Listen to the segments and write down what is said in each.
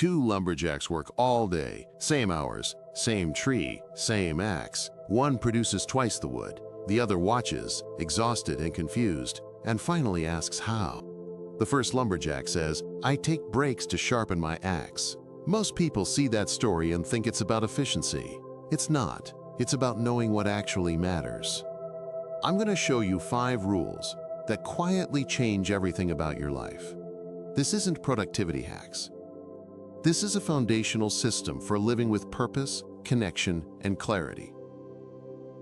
Two lumberjacks work all day, same hours, same tree, same axe. One produces twice the wood. The other watches, exhausted and confused, and finally asks how. The first lumberjack says, "I take breaks to sharpen my axe." Most people see that story and think it's about efficiency. It's not. It's about knowing what actually matters. I'm going to show you 5 rules that quietly change everything about your life. This isn't productivity hacks. This is a foundational system for living with purpose, connection, and clarity.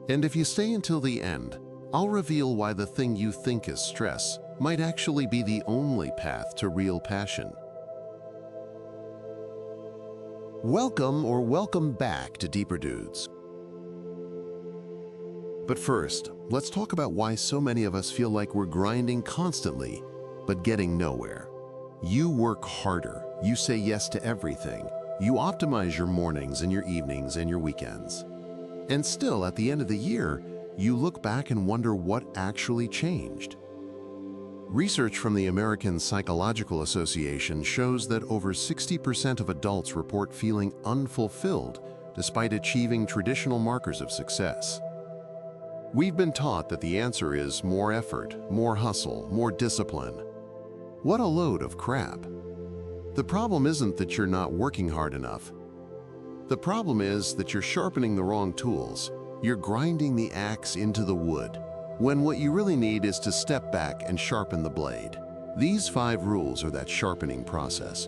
And if you stay until the end, I'll reveal why the thing you think is stress might actually be the only path to real passion. Welcome back to Deeper Dudes. But first, let's talk about why so many of us feel like we're grinding constantly, but getting nowhere. You work harder, you say yes to everything, you optimize your mornings and your evenings and your weekends. And still, at the end of the year, you look back and wonder what actually changed. Research from the American Psychological Association shows that over 60% of adults report feeling unfulfilled despite achieving traditional markers of success. We've been taught that the answer is more effort, more hustle, more discipline. What a load of crap. The problem isn't that you're not working hard enough. The problem is that you're sharpening the wrong tools. You're grinding the axe into the wood, when what you really need is to step back and sharpen the blade. These 5 rules are that sharpening process.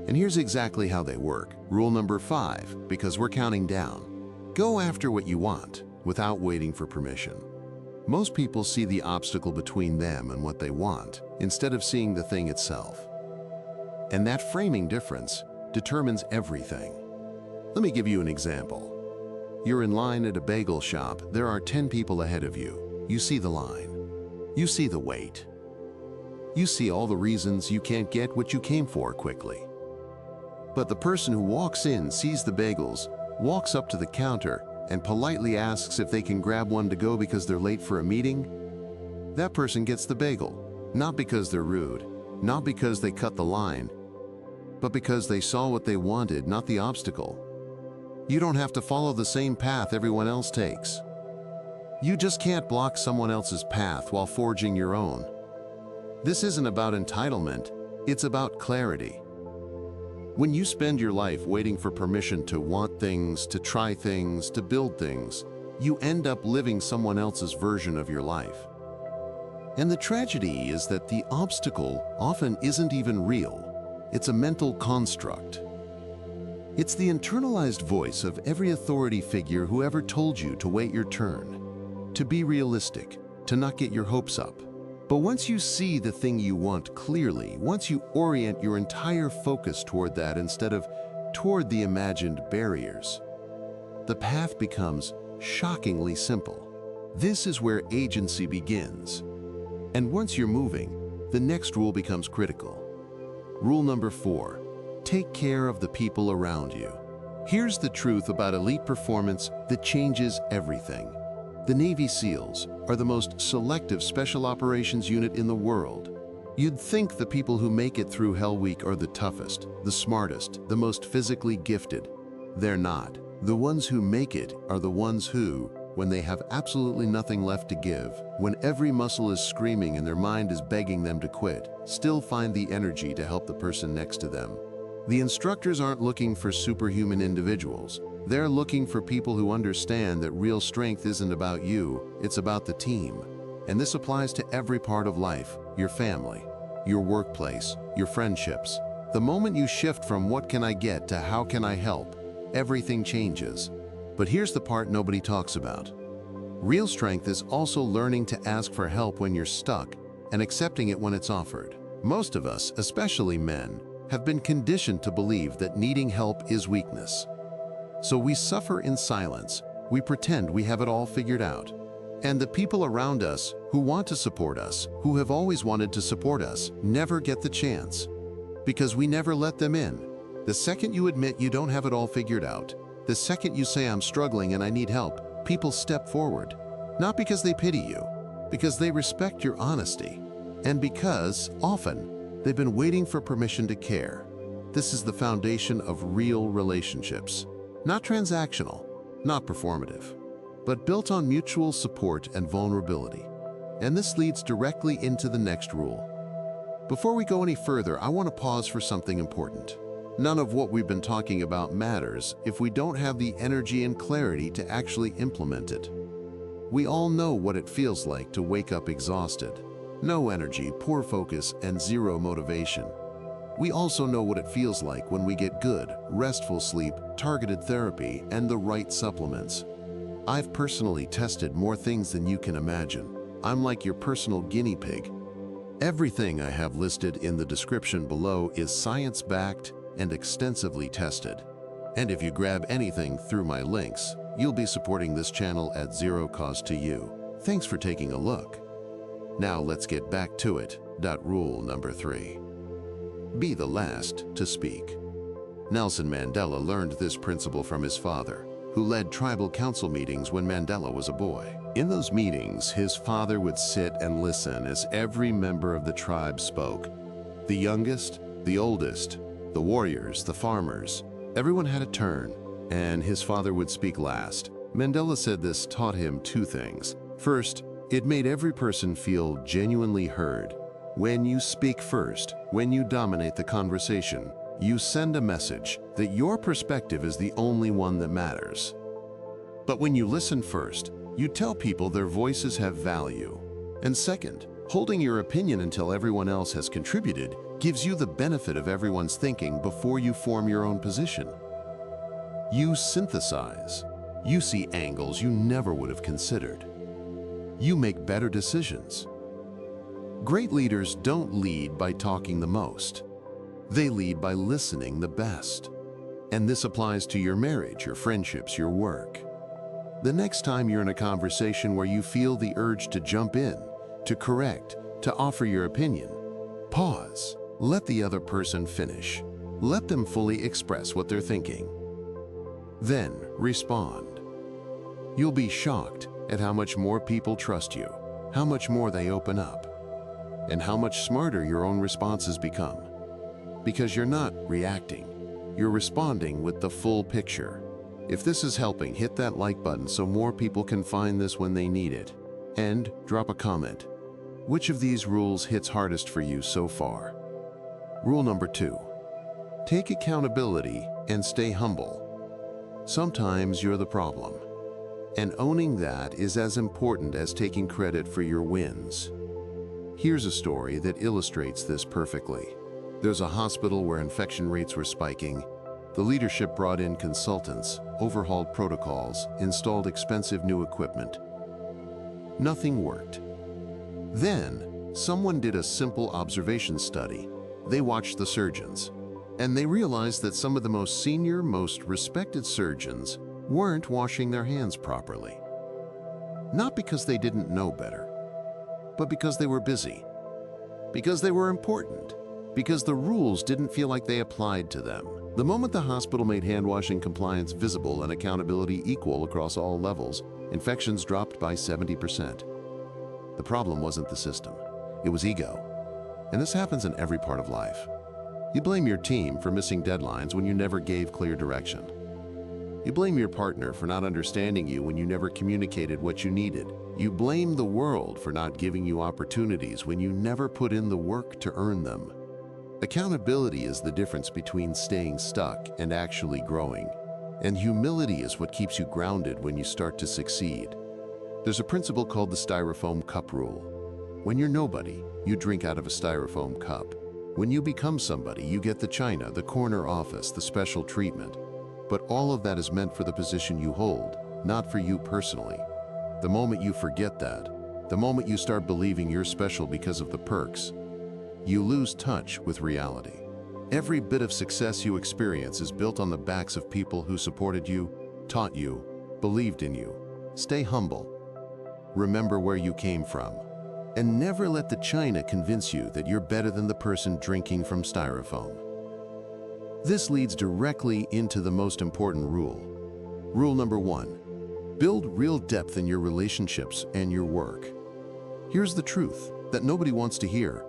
And here's exactly how they work. Rule number 5, because we're counting down. Go after what you want without waiting for permission. Most people see the obstacle between them and what they want, instead of seeing the thing itself. And that framing difference determines everything. Let me give you an example. You're in line at a bagel shop. There are 10 people ahead of you. You see the line. You see the wait. You see all the reasons you can't get what you came for quickly. But the person who walks in, sees the bagels, walks up to the counter, and politely asks if they can grab one to go because they're late for a meeting. That person gets the bagel, not because they're rude, not because they cut the line, but because they saw what they wanted, not the obstacle. You don't have to follow the same path everyone else takes. You just can't block someone else's path while forging your own. This isn't about entitlement, it's about clarity. When you spend your life waiting for permission to want things, to try things, to build things, you end up living someone else's version of your life. And the tragedy is that the obstacle often isn't even real. It's a mental construct. It's the internalized voice of every authority figure who ever told you to wait your turn, to be realistic, to not get your hopes up. But once you see the thing you want clearly, once you orient your entire focus toward that instead of toward the imagined barriers, the path becomes shockingly simple. This is where agency begins. And once you're moving, the next rule becomes critical. Rule number 4, take care of the people around you. Here's the truth about elite performance that changes everything. The Navy SEALs are the most selective special operations unit in the world. You'd think the people who make it through Hell Week are the toughest, the smartest, the most physically gifted. They're not. The ones who make it are the ones who, when they have absolutely nothing left to give, when every muscle is screaming and their mind is begging them to quit, still find the energy to help the person next to them. The instructors aren't looking for superhuman individuals. They're looking for people who understand that real strength isn't about you, it's about the team. And this applies to every part of life, your family, your workplace, your friendships. The moment you shift from what can I get to how can I help, everything changes. But here's the part nobody talks about. Real strength is also learning to ask for help when you're stuck and accepting it when it's offered. Most of us, especially men, have been conditioned to believe that needing help is weakness. So we suffer in silence. We pretend we have it all figured out. And the people around us who want to support us, who have always wanted to support us, never get the chance. Because we never let them in. The second you admit you don't have it all figured out, the second you say I'm struggling and I need help, people step forward. Not because they pity you, because they respect your honesty. And because, often, they've been waiting for permission to care. This is the foundation of real relationships. Not transactional, not performative, but built on mutual support and vulnerability. And this leads directly into the next rule. Before we go any further, I want to pause for something important. None of what we've been talking about matters if we don't have the energy and clarity to actually implement it. We all know what it feels like to wake up exhausted. No energy, poor focus, and zero motivation. We also know what it feels like when we get good, restful sleep, targeted therapy, and the right supplements. I've personally tested more things than you can imagine. I'm like your personal guinea pig. Everything I have listed in the description below is science-backed and extensively tested. And if you grab anything through my links, you'll be supporting this channel at zero cost to you. Thanks for taking a look. Now let's get back to it. Rule number 3. Be the last to speak. Nelson Mandela learned this principle from his father, who led tribal council meetings when Mandela was a boy. In those meetings, his father would sit and listen as every member of the tribe spoke. The youngest, the oldest, the warriors, the farmers, everyone had a turn, and his father would speak last. Mandela said this taught him two things. First, it made every person feel genuinely heard. When you speak first, when you dominate the conversation, you send a message that your perspective is the only one that matters. But when you listen first, you tell people their voices have value. And second, holding your opinion until everyone else has contributed gives you the benefit of everyone's thinking before you form your own position. You synthesize. You see angles you never would have considered. You make better decisions. Great leaders don't lead by talking the most. They lead by listening the best. And this applies to your marriage, your friendships, your work. The next time you're in a conversation where you feel the urge to jump in, to correct, to offer your opinion, pause. Let the other person finish. Let them fully express what they're thinking. Then respond. You'll be shocked at how much more people trust you, how much more they open up, and how much smarter your own responses become. Because you're not reacting, you're responding with the full picture. If this is helping, hit that like button so more people can find this when they need it. And drop a comment. Which of these rules hits hardest for you so far? Rule number 2. Take accountability and stay humble. Sometimes you're the problem, and owning that is as important as taking credit for your wins. Here's a story that illustrates this perfectly. There's a hospital where infection rates were spiking. The leadership brought in consultants, overhauled protocols, installed expensive new equipment. Nothing worked. Then, someone did a simple observation study. They watched the surgeons, and they realized that some of the most senior, most respected surgeons weren't washing their hands properly. Not because they didn't know better, but because they were busy, because they were important, because the rules didn't feel like they applied to them. The moment the hospital made hand-washing compliance visible and accountability equal across all levels, infections dropped by 70%. The problem wasn't the system, it was ego. And this happens in every part of life. You blame your team for missing deadlines when you never gave clear direction. You blame your partner for not understanding you when you never communicated what you needed. You blame the world for not giving you opportunities when you never put in the work to earn them. Accountability is the difference between staying stuck and actually growing. And humility is what keeps you grounded when you start to succeed. There's a principle called the styrofoam cup rule. When you're nobody, you drink out of a styrofoam cup. When you become somebody, you get the china, the corner office, the special treatment. But all of that is meant for the position you hold, not for you personally. The moment you forget that, the moment you start believing you're special because of the perks, you lose touch with reality. Every bit of success you experience is built on the backs of people who supported you, taught you, believed in you. Stay humble. Remember where you came from. And never let the china convince you that you're better than the person drinking from styrofoam. This leads directly into the most important rule. Rule number 1. Build real depth in your relationships and your work. Here's the truth that nobody wants to hear.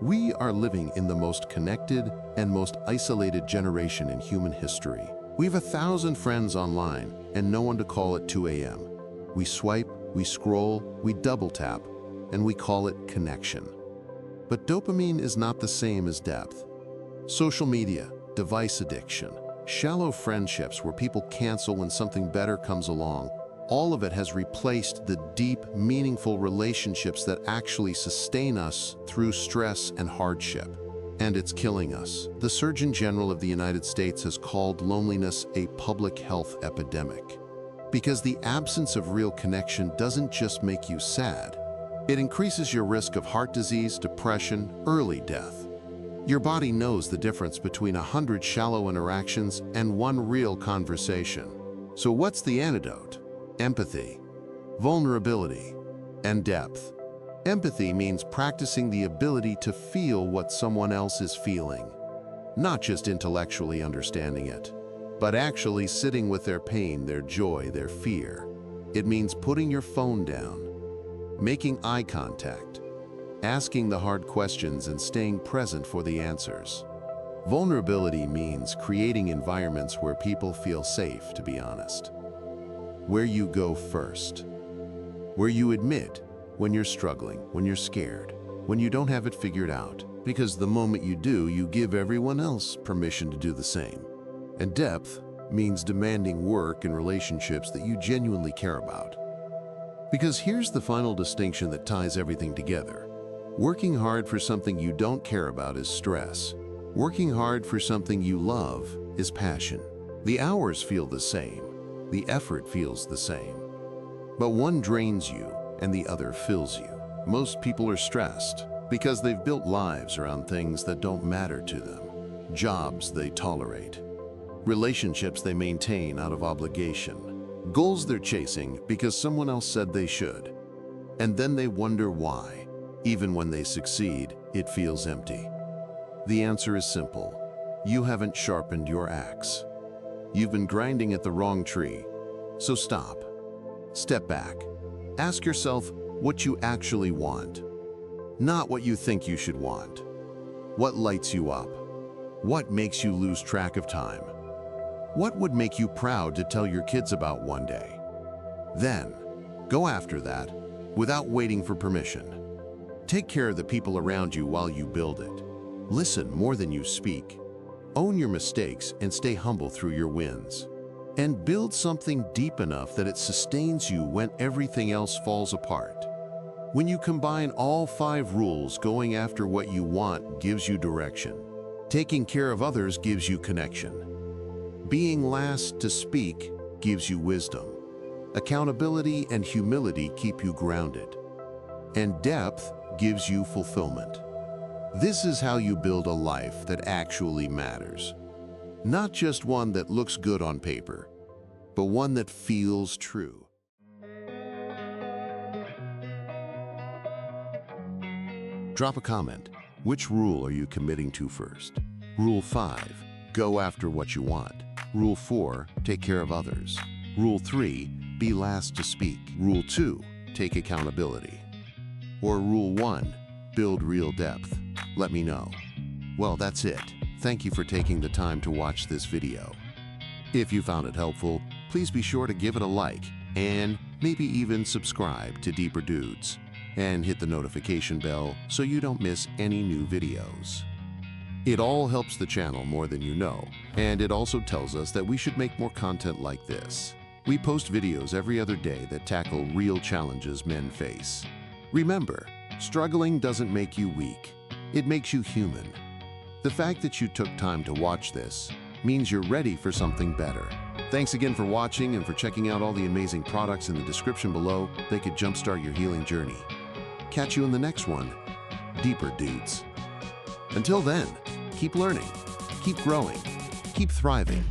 We are living in the most connected and most isolated generation in human history. We have 1,000 friends online and no one to call at 2 a.m. We swipe, we scroll, we double tap, and we call it connection. But dopamine is not the same as depth. Social media, device addiction, shallow friendships where people cancel when something better comes along, all of it has replaced the deep, meaningful relationships that actually sustain us through stress and hardship. And it's killing us. The Surgeon General of the United States has called loneliness a public health epidemic. Because the absence of real connection doesn't just make you sad, it increases your risk of heart disease, depression, early death. Your body knows the difference between 100 shallow interactions and one real conversation. So what's the antidote? Empathy, vulnerability, and depth. Empathy means practicing the ability to feel what someone else is feeling, not just intellectually understanding it, but actually sitting with their pain, their joy, their fear. It means putting your phone down, making eye contact, asking the hard questions and staying present for the answers. Vulnerability means creating environments where people feel safe, to be honest. Where you go first. Where you admit when you're struggling, when you're scared, when you don't have it figured out. Because the moment you do, you give everyone else permission to do the same. And depth means demanding work in relationships that you genuinely care about. Because here's the final distinction that ties everything together. Working hard for something you don't care about is stress. Working hard for something you love is passion. The hours feel the same. The effort feels the same. But one drains you and the other fills you. Most people are stressed because they've built lives around things that don't matter to them. Jobs they tolerate. Relationships they maintain out of obligation. Goals they're chasing because someone else said they should. And then they wonder why. Even when they succeed, it feels empty. The answer is simple. You haven't sharpened your axe. You've been grinding at the wrong tree. So stop. Step back. Ask yourself what you actually want. Not what you think you should want. What lights you up? What makes you lose track of time? What would make you proud to tell your kids about one day? Then, go after that without waiting for permission. Take care of the people around you while you build it. Listen more than you speak. Own your mistakes and stay humble through your wins. And build something deep enough that it sustains you when everything else falls apart. When you combine all 5 rules, going after what you want gives you direction. Taking care of others gives you connection. Being last to speak gives you wisdom. Accountability and humility keep you grounded. And depth gives you fulfillment. This is how you build a life that actually matters. Not just one that looks good on paper, but one that feels true. Drop a comment. Which rule are you committing to first? Rule 5, go after what you want. Rule 4, take care of others. Rule 3, be last to speak. Rule 2, take accountability. Or Rule 1, build real depth. Let me know. Well, that's it. Thank you for taking the time to watch this video. If you found it helpful, please be sure to give it a like and maybe even subscribe to Deeper Dudes and hit the notification bell so you don't miss any new videos. It all helps the channel more than you know, and it also tells us that we should make more content like this. We post videos every other day that tackle real challenges men face. Remember, struggling doesn't make you weak. It makes you human. The fact that you took time to watch this means you're ready for something better. Thanks again for watching and for checking out all the amazing products in the description below. They could jumpstart your healing journey. Catch you in the next one, Deeper Dudes. Until then, keep learning, keep growing, keep thriving.